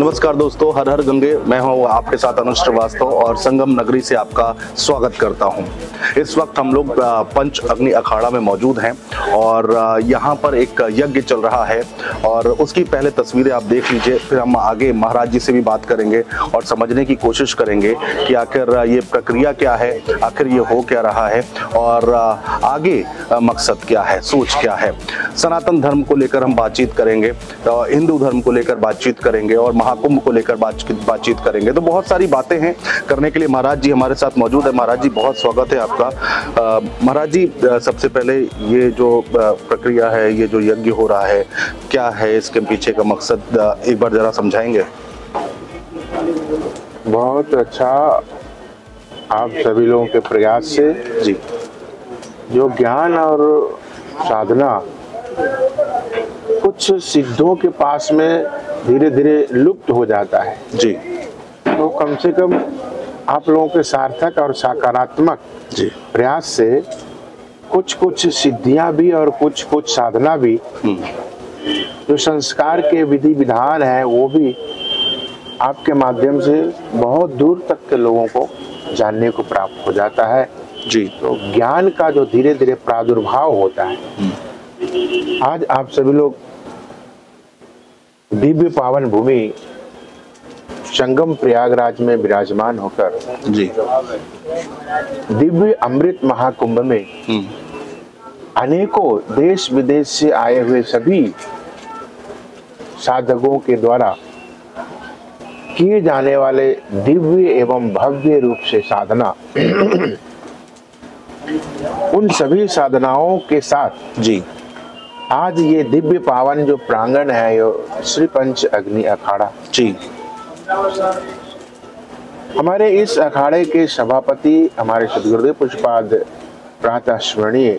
नमस्कार दोस्तों, हर हर गंगे। मैं हूं आपके साथ अनुज श्रीवास्तव और संगम नगरी से आपका स्वागत करता हूं। इस वक्त हम लोग पंच अग्नि अखाड़ा में मौजूद हैं और यहां पर एक यज्ञ चल रहा है और उसकी पहले तस्वीरें आप देख लीजिए, फिर हम आगे महाराज जी से भी बात करेंगे और समझने की कोशिश करेंगे कि आखिर ये प्रक्रिया क्या है, आखिर ये हो क्या रहा है और आगे मकसद क्या है, सोच क्या है। सनातन धर्म को लेकर हम बातचीत करेंगे, हिंदू धर्म को लेकर बातचीत करेंगे और महाकुंभ को लेकर बातचीत करेंगे। तो बहुत सारी बातें हैं करने के लिए। महाराज जी हमारे साथ मौजूद है। महाराज जी बहुत स्वागत है आपका। महाराज जी, सबसे पहले ये जो प्रक्रिया है, ये जो यज्ञ हो रहा है, क्या है इसके पीछे का मकसद, एक बार जरा समझाएंगे। बहुत अच्छा, आप सभी लोगों के प्रयास से जी जो ज्ञान और साधना कुछ सिद्धों के पास में धीरे धीरे लुप्त हो जाता है जी, तो कम से कम आप लोगों के सार्थक और सकारात्मक जी प्रयास से कुछ सिद्धियां भी और कुछ साधना भी, जो संस्कार के विधि विधान है, वो भी आपके माध्यम से बहुत दूर तक के लोगों को जानने को प्राप्त हो जाता है जी। तो ज्ञान का जो धीरे धीरे प्रादुर्भाव होता है, आज आप सभी लोग दिव्य पावन भूमि संगम प्रयागराज में विराजमान होकर जी दिव्य अमृत महाकुंभ में अनेकों देश विदेश से आए हुए सभी साधकों के द्वारा किए जाने वाले दिव्य एवं भव्य रूप से साधना उन सभी साधनाओं के साथ जी आज ये दिव्य पावन जो प्रांगण है, ये श्री पंच अग्नि अखाड़ा जी। हमारे इस अखाड़े के सभापति हमारे सद्गुरुदेव पुष्पाद प्रातः स्मरणीय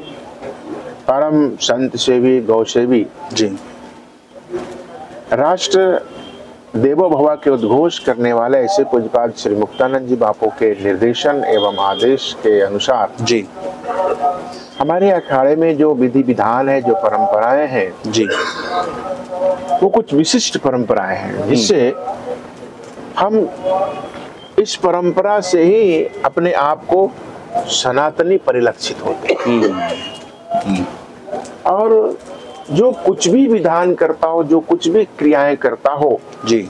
परम संत सेवी गौसेवी जी, राष्ट्र देवो भवा के उद्घोष करने वाले ऐसे पूज्यपाद श्री मुक्तानंद जी बापू के निर्देशन एवं आदेश के अनुसार जी हमारे अखाड़े में जो विधि विधान है, जो परंपराएं हैं जी, वो कुछ विशिष्ट परंपराएं हैं, जिससे हम इस परंपरा से ही अपने आप को सनातनी परिलक्षित होते हैं। और जो कुछ भी विधान करता हो, जो कुछ भी क्रियाएं करता हो जी,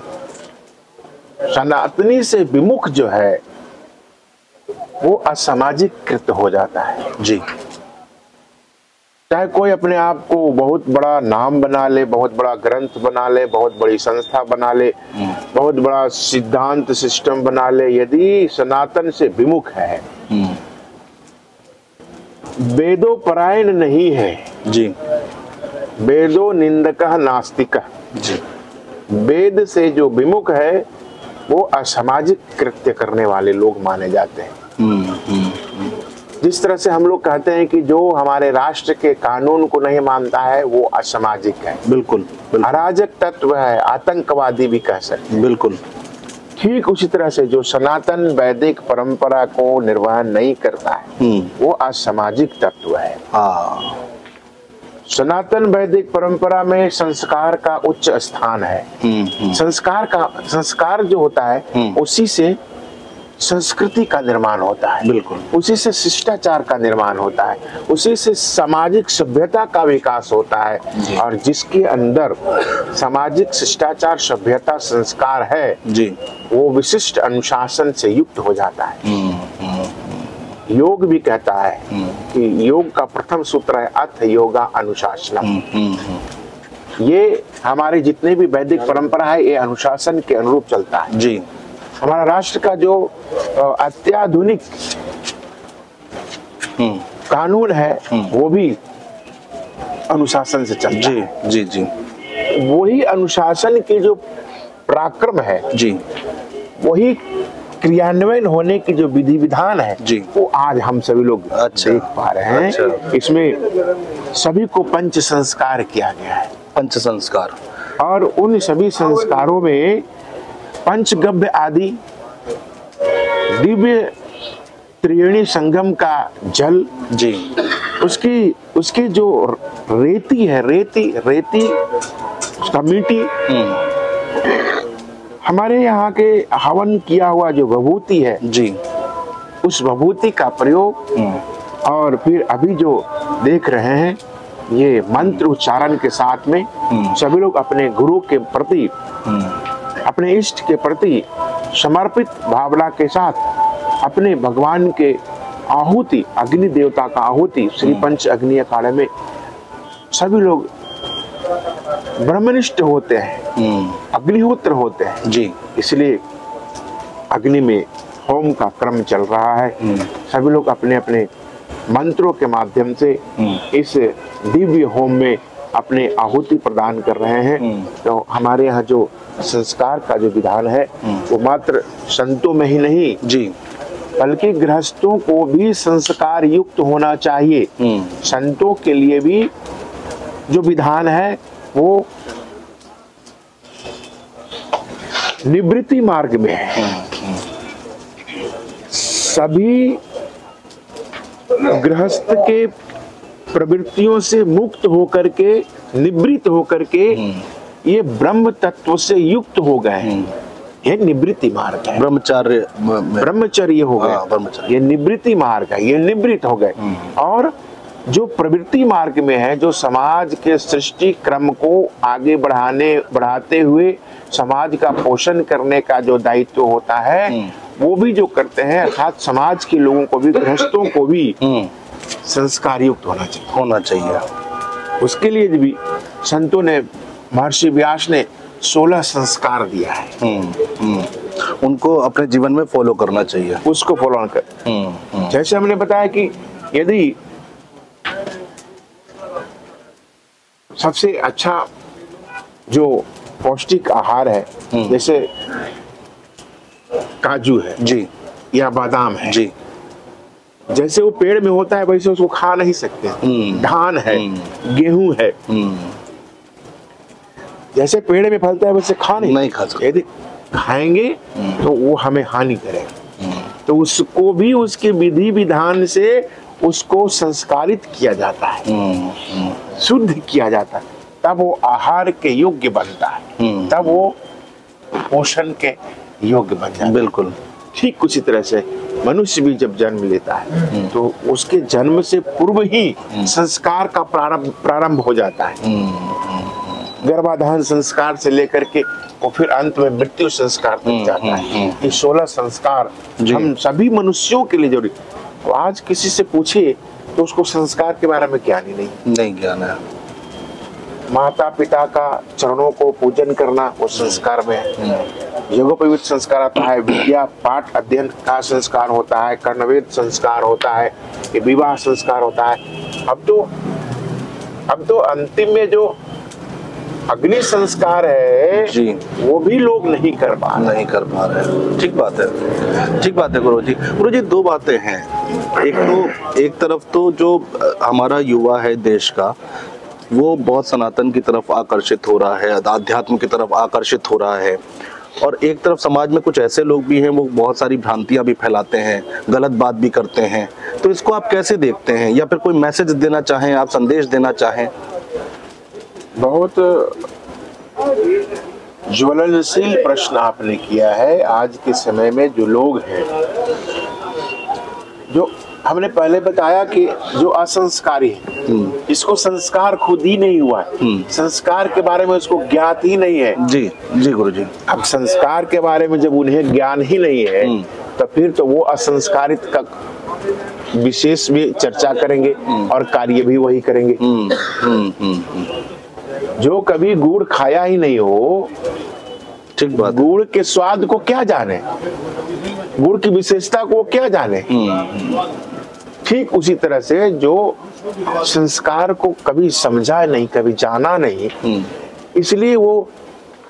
सनातनी से विमुख जो है वो असामाजिक कृत्य हो जाता है जी। चाहे कोई अपने आप को बहुत बड़ा नाम बना ले, बहुत बड़ा ग्रंथ बना ले, बहुत बड़ी संस्था बना ले, बहुत बड़ा सिद्धांत सिस्टम बना ले, यदि सनातन से विमुख है, वेदो परायण नहीं है जी, वेदो निंदकः नास्तिकः जी, वेद से जो विमुख है वो असामाजिक कृत्य करने वाले लोग माने जाते हैं। जिस तरह से हम लोग कहते हैं कि जो हमारे राष्ट्र के कानून को नहीं मानता है वो असामाजिक है, बिल्कुल, अराजक तत्व है, आतंकवादी भी कह सकते हैं। बिल्कुल ठीक उसी तरह से जो सनातन वैदिक परंपरा को निर्वहन नहीं करता है वो असामाजिक तत्व है। सनातन वैदिक परंपरा में संस्कार का उच्च स्थान है। संस्कार जो होता है उसी से संस्कृति का निर्माण होता है, बिल्कुल उसी से शिष्टाचार का निर्माण होता है, उसी से सामाजिक सभ्यता का विकास होता है। और जिसके अंदर सामाजिक शिष्टाचार सभ्यता संस्कार है जी, वो विशिष्ट अनुशासन से युक्त हो जाता है। योग भी कहता है कि योग का प्रथम सूत्र है अथ योगा अनुशासनम। ये हमारे जितने भी वैदिक परंपरा है ये अनुशासन के अनुरूप चलता है जी। हमारा राष्ट्र का जो अत्याधुनिक कानून है वो भी अनुशासन से चलता है। जी जी, वही अनुशासन की जो पराक्रम है जी, वही क्रियान्वयन होने की जो विधि विधान है जी, वो आज हम सभी लोग देख पा रहे हैं। अच्छा। इसमें सभी को पंच संस्कार किया गया है, पंच संस्कार, और उन सभी संस्कारों में पंचगव्य आदि दिव्य त्रिवेणी संगम का जल जी, उसकी जो रेती है, रेती उसका मिट्टी हमारे यहाँ के हवन किया हुआ जो विभूति है जी, उस विभूति का प्रयोग और फिर अभी जो देख रहे हैं ये मंत्र उच्चारण के साथ में सभी लोग अपने गुरु के प्रति, अपने इष्ट के प्रति समर्पित भावना के साथ अपने भगवान के आहुति, अग्नि देवता का आहुति श्री पंच अग्नि अखाड़े में सभी लोग ब्रह्मनिष्ठ होते हैं, अग्निहोत्र होते हैं जी। इसलिए अग्नि में होम का क्रम चल रहा है। सभी लोग अपने अपने मंत्रों के माध्यम से इस दिव्य होम में अपने आहुति प्रदान कर रहे हैं। तो हमारे यहाँ जो संस्कार का जो विधान है वो मात्र संतों में ही नहीं जी, बल्कि गृहस्थों को भी संस्कार युक्त होना चाहिए। संतों के लिए भी जो विधान है वो निवृत्ति मार्ग में है। सभी गृहस्थ के प्रवृत्तियों से मुक्त होकर के, निवृत्त होकर के ये ब्रह्म तत्व से युक्त हो गए हैं। ये निवृत्ति मार्ग है। ब्रह्मचर्य हो गए, ये निवृत्ति मार्ग है, ये निवृत्त हो गए। और जो प्रवृत्ति मार्ग में है, जो समाज के सृष्टि क्रम को आगे बढ़ाते हुए समाज का पोषण करने का जो दायित्व होता है वो भी जो करते हैं, अर्थात समाज के लोगों को भी, गृहस्थों को भी संस्कार युक्त होना चाहिए। उसके लिए भी संतों ने, महर्षि व्यास ने 16 संस्कार दिया है। उनको अपने जीवन में फॉलो करना चाहिए, उसको फॉलो कर। जैसे हमने बताया कि यदि सबसे अच्छा जो पौष्टिक आहार है, जैसे काजू है जी, या बादाम है जी, जैसे वो पेड़ में होता है वैसे उसको खा नहीं सकते। धान है, गेहूं है, जैसे पेड़ में फलता है वैसे नहीं खा सकते। यदि खाएंगे तो वो हमें हानि करेगा। तो उसको भी उसके विधि विधान से उसको संस्कारित किया जाता है, शुद्ध किया जाता है, तब वो आहार के योग्य बनता है, तब वो पोषण के योग्य बन जाता है। बिल्कुल ठीक उसी तरह से मनुष्य भी जब जन्म लेता है तो उसके जन्म से पूर्व ही संस्कार का प्रारंभ हो जाता है। गर्भाधान संस्कार से लेकर के और फिर अंत में मृत्यु संस्कार तक जाता है। ये 16 संस्कार हम सभी मनुष्यों के लिए जरूरी। तो आज किसी से पूछे तो उसको संस्कार के बारे में ज्ञान ही नहीं ज्ञान है। माता पिता का चरणों को पूजन करना वो संस्कार में है। यज्ञोपवीत संस्कार आता है, विद्या पाठ अध्ययन का संस्कार होता है, कर्णवेद संस्कार होता है, विवाह संस्कार होता है। अब तो अंतिम में जो अग्नि संस्कार है जी, वो भी लोग नहीं कर पा रहे। ठीक बात है गुरु जी। दो बातें हैं। एक तरफ तो जो हमारा युवा है देश का, वो बहुत सनातन की तरफ आकर्षित हो रहा है, आध्यात्म की तरफ आकर्षित हो रहा है, और एक तरफ समाज में कुछ ऐसे लोग भी हैं वो बहुत सारी भ्रांतियां भी फैलाते हैं, गलत बात भी करते हैं। तो इसको आप कैसे देखते हैं, या फिर कोई मैसेज देना चाहें, आप संदेश देना चाहें? बहुत ज्वलनशील प्रश्न आपने किया है। आज के समय में जो लोग हैं, जो हमने पहले बताया कि जो असंस्कारी है, इसको संस्कार खुद ही नहीं हुआ है, संस्कार के बारे में उसको ज्ञात ही नहीं है। जी गुरुजी। अब संस्कार के बारे में जब उन्हें ज्ञान ही नहीं है तो फिर तो वो असंस्कारित का विशेष भी चर्चा करेंगे और कार्य भी वही करेंगे। जो कभी गुड़ खाया ही नहीं हो, ठीक बात, गुड़ के स्वाद को क्या जाने, गुड़ की विशेषता को क्या जाने। ठीक उसी तरह से जो संस्कार को कभी समझा नहीं, कभी जाना नहीं, इसलिए वो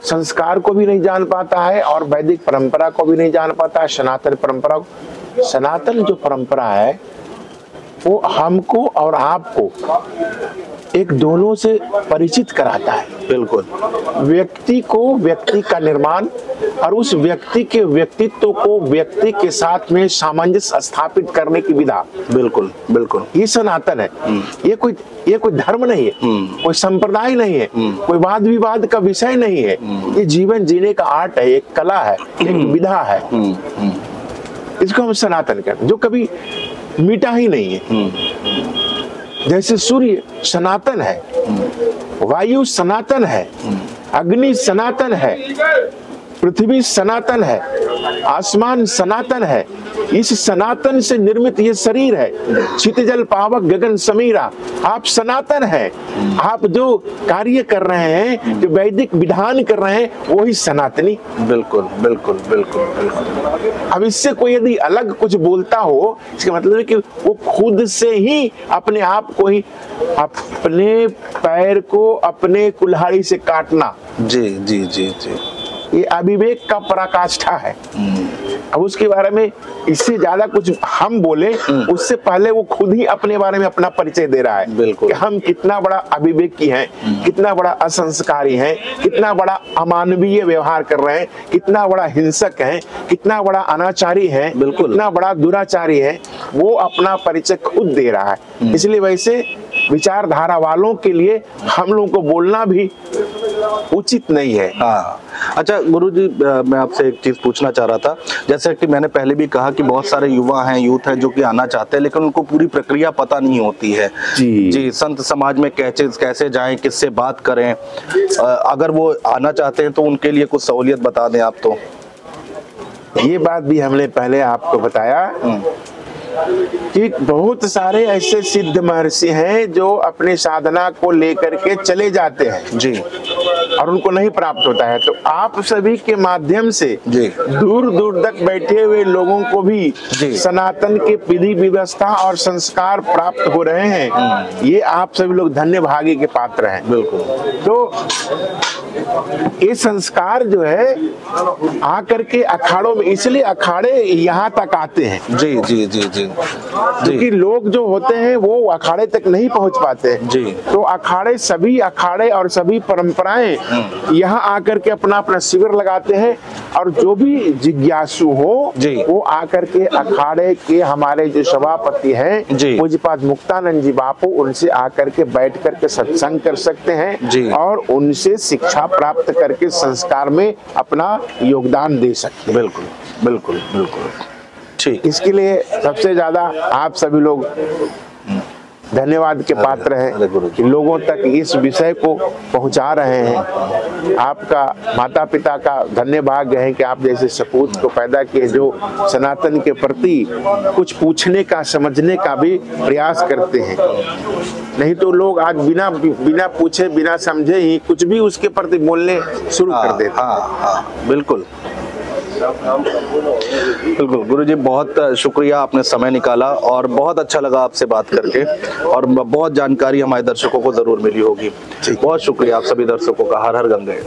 संस्कार को भी नहीं जान पाता है और वैदिक परंपरा को भी नहीं जान पाता है, सनातन परंपरा को। सनातन जो परंपरा है वो हमको और आपको एक दोनों से परिचित कराता है। बिल्कुल। व्यक्ति को व्यक्ति का निर्माण और उस व्यक्ति के व्यक्तित्व को व्यक्ति के साथ में सामंजस्य स्थापित करने की विधा। बिल्कुल बिल्कुल, ये सनातन है। ये कोई धर्म नहीं है, कोई संप्रदाय नहीं है, कोई वाद विवाद का विषय नहीं है। ये जीवन जीने का आर्ट है, एक कला है, एक विधा है। इसको हम सनातन कहते हैं, जो कभी मिटा ही नहीं है। जैसे सूर्य सनातन है, वायु सनातन है, अग्नि सनातन है, पृथ्वी सनातन है, आसमान सनातन है। इस सनातन से निर्मित ये शरीर है, क्षितिजल पावक गगन समीरा। आप सनातन है। आप जो कार्य कर रहे हैं, जो वैदिक विधान कर रहे हैं, वही सनातनी। बिल्कुल बिल्कुल बिल्कुल बिल्कुल। अब इससे कोई यदि अलग कुछ बोलता हो, इसका मतलब है कि वो खुद से ही अपने आप को ही, अपने पैर को अपने कुल्हाड़ी से काटना। जी जी जी जी, ये अविवेक का पराकाष्ठा है। अब उसके बारे में इससे ज्यादा कुछ हम बोले, उससे पहले वो खुद ही अपने बारे में अपना परिचय दे रहा है। बिल्कुल। कि हम कितना बड़ा अविवेकी हैं, कितना बड़ा असंस्कारी हैं, कितना बड़ा अमानवीय व्यवहार कर रहे हैं, कितना बड़ा हिंसक हैं, कितना बड़ा अनाचारी है, बिल्कुल, कितना बड़ा दुराचारी है। वो अपना परिचय खुद दे रहा है। इसलिए वैसे विचारधारा वालों के लिए हम लोगों को बोलना भी उचित नहीं है। हाँ। अच्छा गुरुजी, मैं आपसे एक चीज पूछना चाह रहा था। जैसे कि मैंने पहले भी कहा कि बहुत सारे युवा हैं, यूथ हैं जो कि आना चाहते हैं, लेकिन उनको पूरी प्रक्रिया पता नहीं होती है। जी, संत समाज में कैसे जाएं, किससे बात करें। अगर वो आना चाहते हैं तो उनके लिए कुछ सहूलियत बता दें आप तो। ये बात भी हमने पहले आपको बताया कि बहुत सारे ऐसे सिद्ध महर्षि हैं जो अपने साधना को लेकर के चले जाते हैं जी, और उनको नहीं प्राप्त होता है। तो आप सभी के माध्यम से जी, दूर दूर तक बैठे हुए लोगों को भी सनातन के विधि व्यवस्था और संस्कार प्राप्त हो रहे हैं। ये आप सभी लोग धन्य भाग्य के पात्र हैं। बिल्कुल। तो ये संस्कार जो है आकर के अखाड़ों में, इसलिए अखाड़े यहाँ तक आते हैं। जी जी जी जी, क्योंकि लोग जो होते हैं वो अखाड़े तक नहीं पहुंच पाते जी। तो अखाड़े, सभी अखाड़े और सभी परंपराएं यहाँ आकर के अपना अपना शिविर लगाते हैं। और जो भी जिज्ञासु हो वो आकर के अखाड़े के हमारे जो सभापति हैं पूज्यपाद मुक्तानंद जी बापू, उनसे आकर के बैठ करके सत्संग कर सकते हैं और उनसे शिक्षा प्राप्त करके संस्कार में अपना योगदान दे सकते हैं। बिल्कुल बिल्कुल बिल्कुल, ठीक। इसके लिए सबसे ज्यादा आप सभी लोग धन्यवाद के पात्र हैं कि लोगों तक इस विषय को पहुंचा रहे हैं। आपका माता पिता का धन्य भाग्य है कि आप जैसे सपूत को पैदा किए जो सनातन के प्रति कुछ पूछने का, समझने का भी प्रयास करते हैं। नहीं तो लोग आज बिना पूछे, बिना समझे ही कुछ भी उसके प्रति बोलने शुरू कर देते हैं। हाँ, बिल्कुल बिल्कुल। गुरुजी बहुत शुक्रिया, आपने समय निकाला और बहुत अच्छा लगा आपसे बात करके, और बहुत जानकारी हमारे दर्शकों को जरूर मिली होगी। बहुत शुक्रिया आप सभी दर्शकों का। हर हर गंगे।